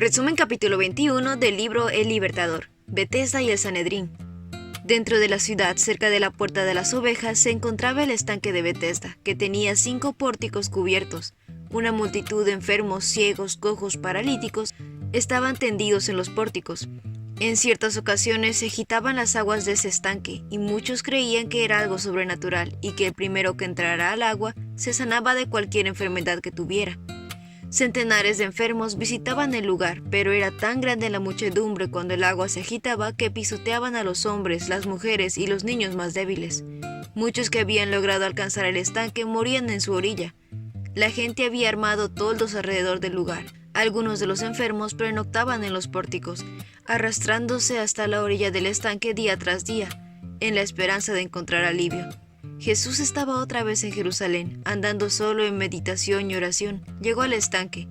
Resumen capítulo 21 del libro El Libertador, Betesda y el Sanedrín. Dentro de la ciudad, cerca de la puerta de las ovejas, se encontraba el estanque de Betesda, que tenía 5 pórticos cubiertos. Una multitud de enfermos, ciegos, cojos, paralíticos estaban tendidos en los pórticos. En ciertas ocasiones se agitaban las aguas de ese estanque, y muchos creían que era algo sobrenatural y que el primero que entrara al agua se sanaba de cualquier enfermedad que tuviera. Centenares de enfermos visitaban el lugar, pero era tan grande la muchedumbre cuando el agua se agitaba que pisoteaban a los hombres, las mujeres y los niños más débiles. Muchos que habían logrado alcanzar el estanque morían en su orilla. La gente había armado toldos alrededor del lugar. Algunos de los enfermos pernoctaban en los pórticos, arrastrándose hasta la orilla del estanque día tras día, en la esperanza de encontrar alivio. Jesús estaba otra vez en Jerusalén, andando solo en meditación y oración. Llegó al estanque.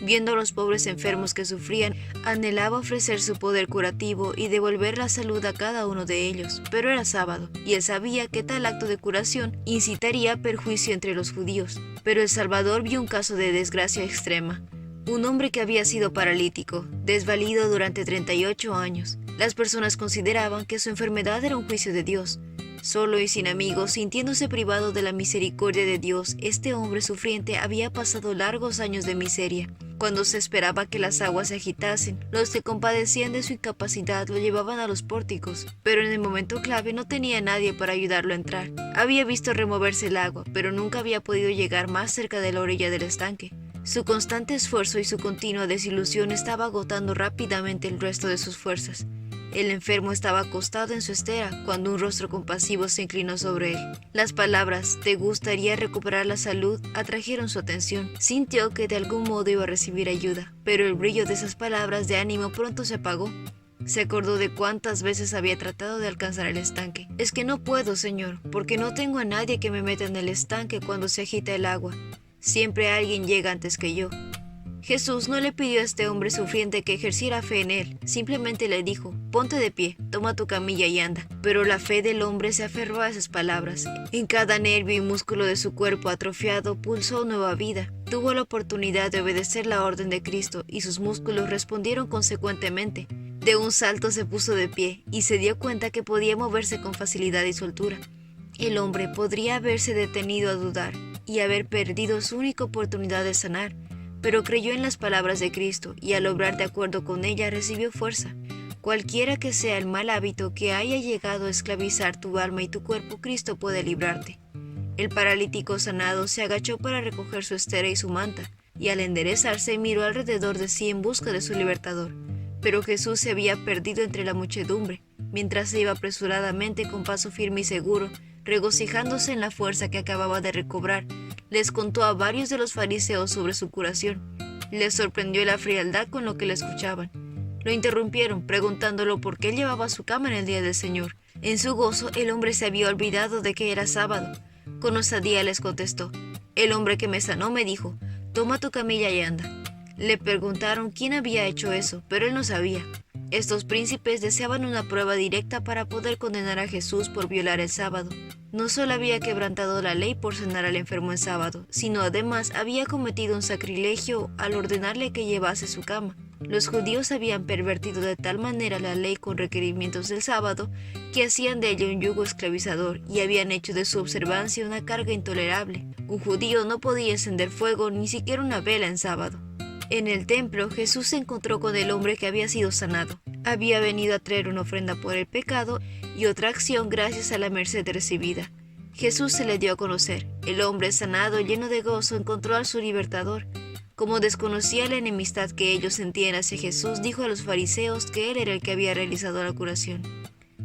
Viendo a los pobres enfermos que sufrían, anhelaba ofrecer su poder curativo y devolver la salud a cada uno de ellos. Pero era sábado, y él sabía que tal acto de curación incitaría perjuicio entre los judíos. Pero el Salvador vio un caso de desgracia extrema. Un hombre que había sido paralítico, desvalido durante 38 años. Las personas consideraban que su enfermedad era un juicio de Dios. Solo y sin amigos, sintiéndose privado de la misericordia de Dios, este hombre sufriente había pasado largos años de miseria. Cuando se esperaba que las aguas se agitasen, los que compadecían de su incapacidad lo llevaban a los pórticos, pero en el momento clave no tenía nadie para ayudarlo a entrar. Había visto removerse el agua, pero nunca había podido llegar más cerca de la orilla del estanque. Su constante esfuerzo y su continua desilusión estaba agotando rápidamente el resto de sus fuerzas. El enfermo estaba acostado en su estera cuando un rostro compasivo se inclinó sobre él. Las palabras «¿Te gustaría recuperar la salud?» atrajeron su atención. Sintió que de algún modo iba a recibir ayuda, pero el brillo de esas palabras de ánimo pronto se apagó. Se acordó de cuántas veces había tratado de alcanzar el estanque. «Es que no puedo, Señor, porque no tengo a nadie que me meta en el estanque cuando se agita el agua. Siempre alguien llega antes que yo». Jesús no le pidió a este hombre sufriente que ejerciera fe en él, simplemente le dijo, «Ponte de pie, toma tu camilla y anda». Pero la fe del hombre se aferró a esas palabras. En cada nervio y músculo de su cuerpo atrofiado pulsó nueva vida. Tuvo la oportunidad de obedecer la orden de Cristo y sus músculos respondieron consecuentemente. De un salto se puso de pie y se dio cuenta que podía moverse con facilidad y soltura. El hombre podría haberse detenido a dudar y haber perdido su única oportunidad de sanar, pero creyó en las palabras de Cristo y al obrar de acuerdo con ella recibió fuerza. Cualquiera que sea el mal hábito que haya llegado a esclavizar tu alma y tu cuerpo, Cristo puede librarte. El paralítico sanado se agachó para recoger su estera y su manta, y al enderezarse miró alrededor de sí en busca de su libertador. Pero Jesús se había perdido entre la muchedumbre, mientras se iba apresuradamente con paso firme y seguro, regocijándose en la fuerza que acababa de recobrar. Les contó a varios de los fariseos sobre su curación. Les sorprendió la frialdad con lo que le escuchaban. Lo interrumpieron, preguntándolo por qué llevaba su cama en el día del Señor. En su gozo, el hombre se había olvidado de que era sábado. Con osadía les contestó, «El hombre que me sanó me dijo, toma tu camilla y anda». Le preguntaron quién había hecho eso, pero él no sabía. Estos príncipes deseaban una prueba directa para poder condenar a Jesús por violar el sábado. No solo había quebrantado la ley por sanar al enfermo en sábado, sino además había cometido un sacrilegio al ordenarle que llevase su cama. Los judíos habían pervertido de tal manera la ley con requerimientos del sábado que hacían de ella un yugo esclavizador y habían hecho de su observancia una carga intolerable. Un judío no podía encender fuego ni siquiera una vela en sábado. En el templo, Jesús se encontró con el hombre que había sido sanado. Había venido a traer una ofrenda por el pecado y otra acción gracias a la merced recibida. Jesús se le dio a conocer. El hombre sanado, lleno de gozo, encontró a su libertador. Como desconocía la enemistad que ellos sentían hacia Jesús, dijo a los fariseos que él era el que había realizado la curación.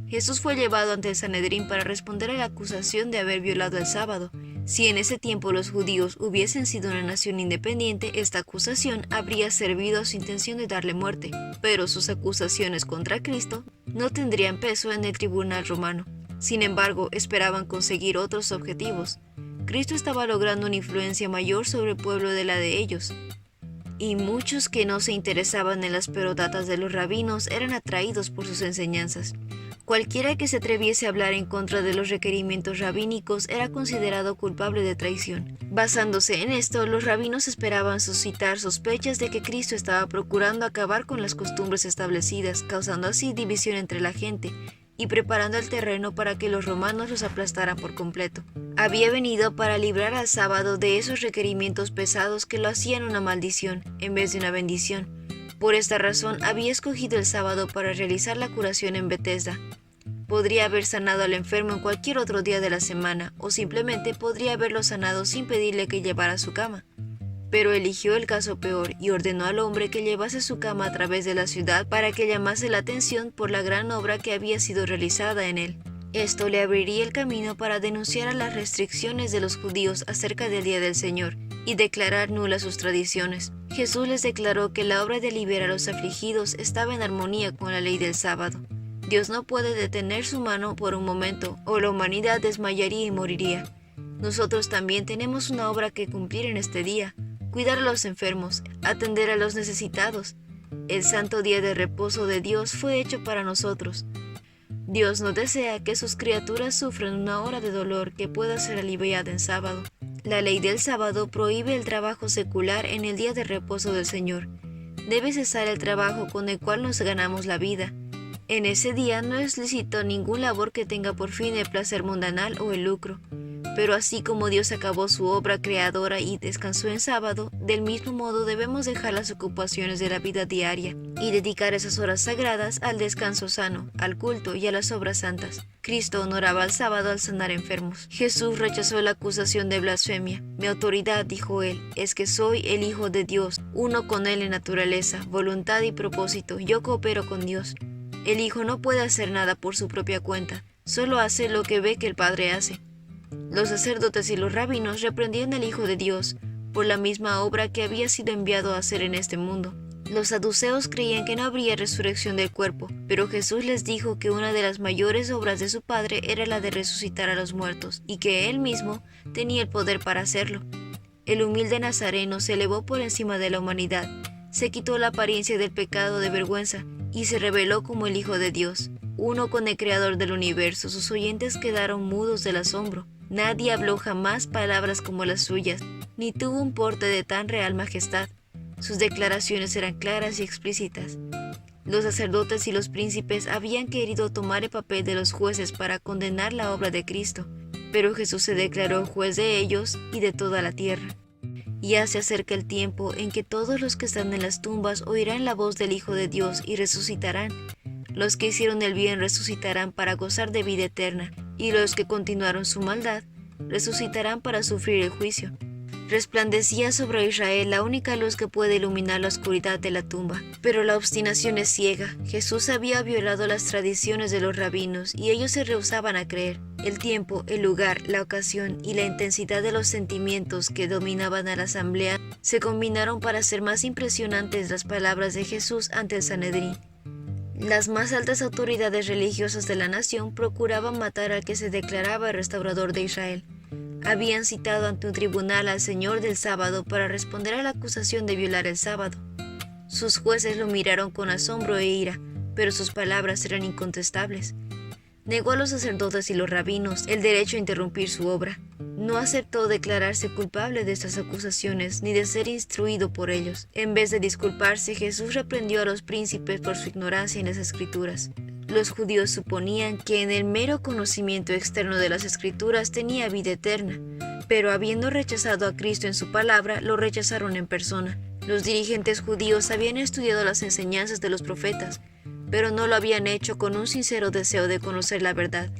Jesús fue llevado ante el Sanedrín para responder a la acusación de haber violado el sábado. Si en ese tiempo los judíos hubiesen sido una nación independiente, esta acusación habría servido a su intención de darle muerte, pero sus acusaciones contra Cristo no tendrían peso en el tribunal romano. Sin embargo, esperaban conseguir otros objetivos. Cristo estaba logrando una influencia mayor sobre el pueblo de la de ellos, y muchos que no se interesaban en las perodatas de los rabinos eran atraídos por sus enseñanzas. Cualquiera que se atreviese a hablar en contra de los requerimientos rabínicos era considerado culpable de traición. Basándose en esto, los rabinos esperaban suscitar sospechas de que Cristo estaba procurando acabar con las costumbres establecidas, causando así división entre la gente y preparando el terreno para que los romanos los aplastaran por completo. Había venido para librar al sábado de esos requerimientos pesados que lo hacían una maldición en vez de una bendición. Por esta razón había escogido el sábado para realizar la curación en Betesda. Podría haber sanado al enfermo en cualquier otro día de la semana, o simplemente podría haberlo sanado sin pedirle que llevara su cama. Pero eligió el caso peor y ordenó al hombre que llevase su cama a través de la ciudad para que llamase la atención por la gran obra que había sido realizada en él. Esto le abriría el camino para denunciar a las restricciones de los judíos acerca del Día del Señor y declarar nulas sus tradiciones. Jesús les declaró que la obra de liberar a los afligidos estaba en armonía con la ley del sábado. Dios no puede detener su mano por un momento, o la humanidad desmayaría y moriría. Nosotros también tenemos una obra que cumplir en este día: cuidar a los enfermos, atender a los necesitados. El santo día de reposo de Dios fue hecho para nosotros. Dios no desea que sus criaturas sufran una hora de dolor que pueda ser aliviada en sábado. La ley del sábado prohíbe el trabajo secular en el día de reposo del Señor. Debe cesar el trabajo con el cual nos ganamos la vida. En ese día no es lícito ningún labor que tenga por fin el placer mundanal o el lucro. Pero así como Dios acabó su obra creadora y descansó en sábado, del mismo modo debemos dejar las ocupaciones de la vida diaria y dedicar esas horas sagradas al descanso sano, al culto y a las obras santas. Cristo honoraba al sábado al sanar enfermos. Jesús rechazó la acusación de blasfemia. Mi autoridad, dijo él, es que soy el Hijo de Dios, uno con él en naturaleza, voluntad y propósito. Yo coopero con Dios. El Hijo no puede hacer nada por su propia cuenta, solo hace lo que ve que el Padre hace. Los sacerdotes y los rabinos reprendían al Hijo de Dios por la misma obra que había sido enviado a hacer en este mundo. Los saduceos creían que no habría resurrección del cuerpo, pero Jesús les dijo que una de las mayores obras de su Padre era la de resucitar a los muertos, y que Él mismo tenía el poder para hacerlo. El humilde Nazareno se elevó por encima de la humanidad, se quitó la apariencia del pecado de vergüenza, y se reveló como el Hijo de Dios, uno con el Creador del universo. Sus oyentes quedaron mudos del asombro. Nadie habló jamás palabras como las suyas, ni tuvo un porte de tan real majestad. Sus declaraciones eran claras y explícitas. Los sacerdotes y los príncipes habían querido tomar el papel de los jueces para condenar la obra de Cristo, pero Jesús se declaró juez de ellos y de toda la tierra. Ya se acerca el tiempo en que todos los que están en las tumbas oirán la voz del Hijo de Dios y resucitarán. Los que hicieron el bien resucitarán para gozar de vida eterna, y los que continuaron su maldad resucitarán para sufrir el juicio. Resplandecía sobre Israel la única luz que puede iluminar la oscuridad de la tumba. Pero la obstinación es ciega. Jesús había violado las tradiciones de los rabinos y ellos se rehusaban a creer. El tiempo, el lugar, la ocasión y la intensidad de los sentimientos que dominaban a la asamblea se combinaron para hacer más impresionantes las palabras de Jesús ante el Sanedrín. Las más altas autoridades religiosas de la nación procuraban matar al que se declaraba el restaurador de Israel. Habían citado ante un tribunal al Señor del sábado para responder a la acusación de violar el sábado. Sus jueces lo miraron con asombro e ira, pero sus palabras eran incontestables. Negó a los sacerdotes y los rabinos el derecho a interrumpir su obra. No aceptó declararse culpable de estas acusaciones ni de ser instruido por ellos. En vez de disculparse, Jesús reprendió a los príncipes por su ignorancia en las Escrituras. Los judíos suponían que en el mero conocimiento externo de las Escrituras tenía vida eterna, pero habiendo rechazado a Cristo en su palabra, lo rechazaron en persona. Los dirigentes judíos habían estudiado las enseñanzas de los profetas, pero no lo habían hecho con un sincero deseo de conocer la verdad,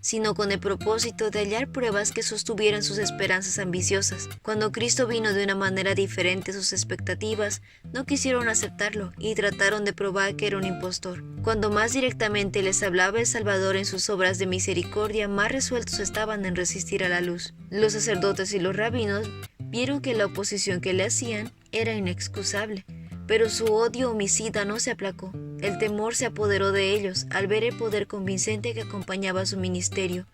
sino con el propósito de hallar pruebas que sostuvieran sus esperanzas ambiciosas. Cuando Cristo vino de una manera diferente a sus expectativas, no quisieron aceptarlo y trataron de probar que era un impostor. Cuando más directamente les hablaba el Salvador en sus obras de misericordia, más resueltos estaban en resistir a la luz. Los sacerdotes y los rabinos vieron que la oposición que le hacían era inexcusable, pero su odio homicida no se aplacó. El temor se apoderó de ellos al ver el poder convincente que acompañaba su ministerio,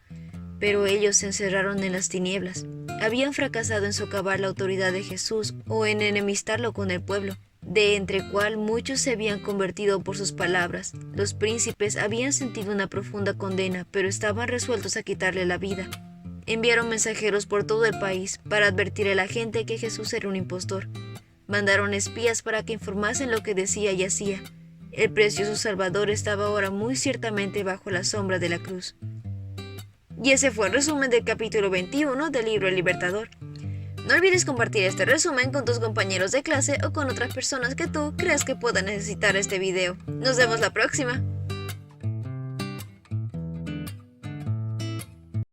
pero ellos se encerraron en las tinieblas. Habían fracasado en socavar la autoridad de Jesús o en enemistarlo con el pueblo. de entre cual muchos se habían convertido por sus palabras. Los príncipes habían sentido una profunda condena, pero estaban resueltos a quitarle la vida. Enviaron mensajeros por todo el país para advertir a la gente que Jesús era un impostor. Mandaron espías para que informasen lo que decía y hacía. El precioso Salvador estaba ahora muy ciertamente bajo la sombra de la cruz. Y ese fue el resumen del capítulo 21 del libro El Libertador. No olvides compartir este resumen con tus compañeros de clase o con otras personas que tú creas que puedan necesitar este video. Nos vemos la próxima.